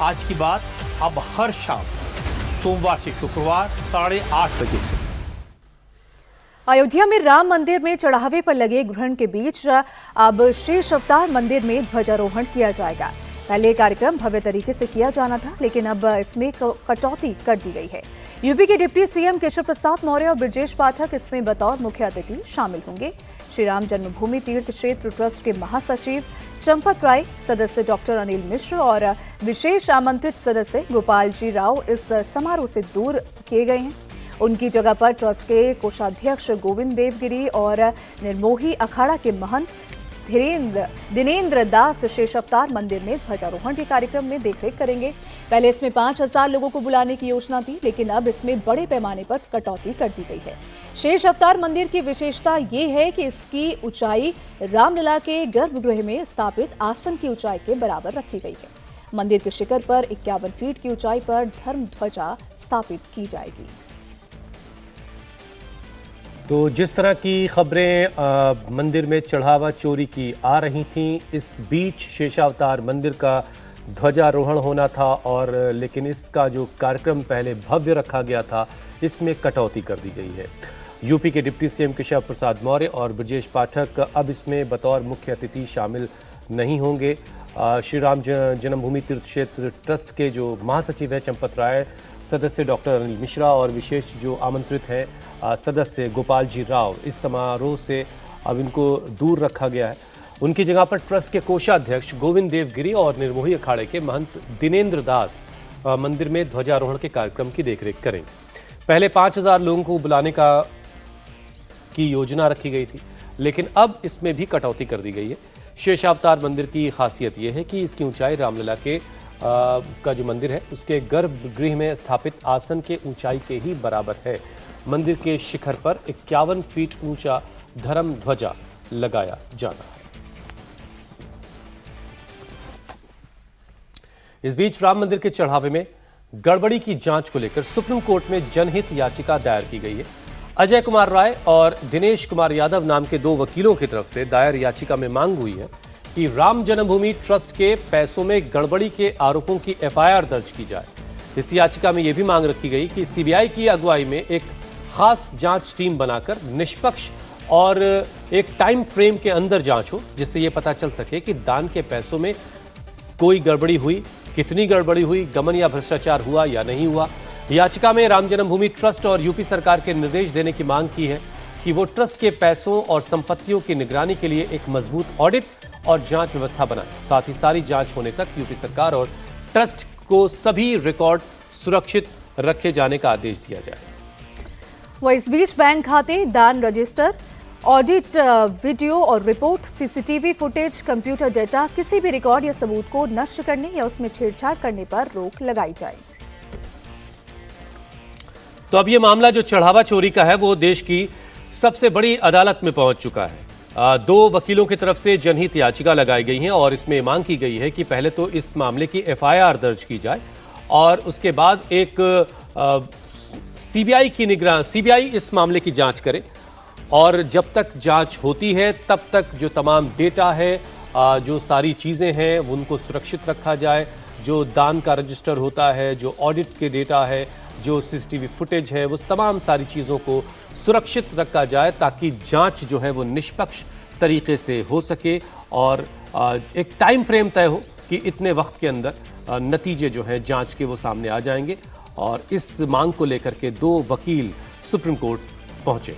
आज की बात अब हर शाम सोमवार से शुक्रवार 8:30 बजे से। अयोध्या में राम मंदिर में चढ़ावे पर लगे ग्रहण के बीच अब शेष अवतार मंदिर में ध्वजारोहण किया जाएगा। पहले कार्यक्रम भव्य तरीके से किया जाना था, लेकिन अब इसमें कटौती कर दी गई है। यूपी के डिप्टी सीएम केशव प्रसाद मौर्य और ब्रजेश पाठक इसमें बतौर मुख्य अतिथि शामिल होंगे। श्री राम जन्मभूमि तीर्थ क्षेत्र ट्रस्ट के महासचिव चंपत राय, सदस्य डॉक्टर अनिल मिश्र और विशेष आमंत्रित सदस्य गोपाल जी राव इस समारोह से दूर किए गए हैं। उनकी जगह पर ट्रस्ट के कोषाध्यक्ष गोविंद देवगिरी और निर्मोही अखाड़ा के महंत दिनेंद्र दास शेष अवतार मंदिर में ध्वजारोहण के कार्यक्रम में देखरेख करेंगे। पहले इसमें 5,000 लोगों को बुलाने की योजना थी, लेकिन अब इसमें बड़े पैमाने पर कटौती कर दी गई है। शेष अवतार मंदिर की विशेषता ये है कि इसकी ऊंचाई रामलला के गर्भगृह में स्थापित आसन की ऊंचाई के बराबर रखी गई है। मंदिर के शिखर पर 51 फीट की ऊंचाई पर धर्म ध्वजा स्थापित की जाएगी। तो जिस तरह की खबरें मंदिर में चढ़ावा चोरी की आ रही थीं, इस बीच शेषावतार मंदिर का ध्वजारोहण होना था और लेकिन इसका जो कार्यक्रम पहले भव्य रखा गया था, इसमें कटौती कर दी गई है। यूपी के डिप्टी सीएम केशव प्रसाद मौर्य और ब्रजेश पाठक अब इसमें बतौर मुख्य अतिथि शामिल नहीं होंगे। श्री राम जन्मभूमि तीर्थ क्षेत्र ट्रस्ट के जो महासचिव हैं चंपत राय, सदस्य डॉक्टर अनिल मिश्रा और विशेष जो आमंत्रित हैं सदस्य गोपाल जी राव, इस समारोह से अब इनको दूर रखा गया है। उनकी जगह पर ट्रस्ट के कोषाध्यक्ष गोविंद देवगिरी और निर्मोही अखाड़े के महंत दिनेंद्र दास मंदिर में ध्वजारोहण के कार्यक्रम की देखरेख करेंगे। पहले 5,000 लोगों को बुलाने की योजना रखी गई थी, लेकिन अब इसमें भी कटौती कर दी गई है। शेषावतार मंदिर की खासियत यह है कि इसकी ऊंचाई रामलला के का जो मंदिर है उसके गर्भगृह में स्थापित आसन के ऊंचाई के ही बराबर है। मंदिर के शिखर पर 51 फीट ऊंचा धर्म ध्वजा लगाया जाना है। इस बीच राम मंदिर के चढ़ावे में गड़बड़ी की जांच को लेकर सुप्रीम कोर्ट में जनहित याचिका दायर की गई है। अजय कुमार राय और दिनेश कुमार यादव नाम के 2 वकीलों की तरफ से दायर याचिका में मांग हुई है कि राम जन्मभूमि ट्रस्ट के पैसों में गड़बड़ी के आरोपों की एफआईआर दर्ज की जाए। इस याचिका में यह भी मांग रखी गई कि सीबीआई की अगुवाई में एक खास जांच टीम बनाकर निष्पक्ष और एक टाइम फ्रेम के अंदर जांच हो, जिससे यह पता चल सके कि दान के पैसों में कोई गड़बड़ी हुई, कितनी गड़बड़ी हुई, गमन या भ्रष्टाचार हुआ या नहीं हुआ। याचिका में राम जन्मभूमि ट्रस्ट और यूपी सरकार के निर्देश देने की मांग की है कि वो ट्रस्ट के पैसों और संपत्तियों की निगरानी के लिए एक मजबूत ऑडिट और जांच व्यवस्था बनाए। साथ ही सारी जांच होने तक यूपी सरकार और ट्रस्ट को सभी रिकॉर्ड सुरक्षित रखे जाने का आदेश दिया जाए। वह इस बीच बैंक खाते, दान रजिस्टर, ऑडिट वीडियो और report, CCTV footage, computer data, किसी भी रिकॉर्ड या सबूत को नष्ट करने या उसमें छेड़छाड़ करने पर रोक लगाई जाएगी। तो अब ये मामला जो चढ़ावा चोरी का है वो देश की सबसे बड़ी अदालत में पहुंच चुका है। 2 वकीलों की तरफ से जनहित याचिका लगाई गई है और इसमें मांग की गई है कि पहले तो इस मामले की एफआईआर दर्ज की जाए और उसके बाद एक सीबीआई इस मामले की जांच करे और जब तक जांच होती है तब तक जो तमाम डेटा है, जो सारी चीज़ें हैं उनको सुरक्षित रखा जाए। जो दान का रजिस्टर होता है, जो ऑडिट के डेटा है, जो सीसीटीवी फुटेज है, वो तमाम सारी चीज़ों को सुरक्षित रखा जाए ताकि जांच जो है वो निष्पक्ष तरीके से हो सके और एक टाइम फ्रेम तय हो कि इतने वक्त के अंदर नतीजे जो हैं जांच के वो सामने आ जाएंगे। और इस मांग को लेकर के 2 वकील सुप्रीम कोर्ट पहुंचे।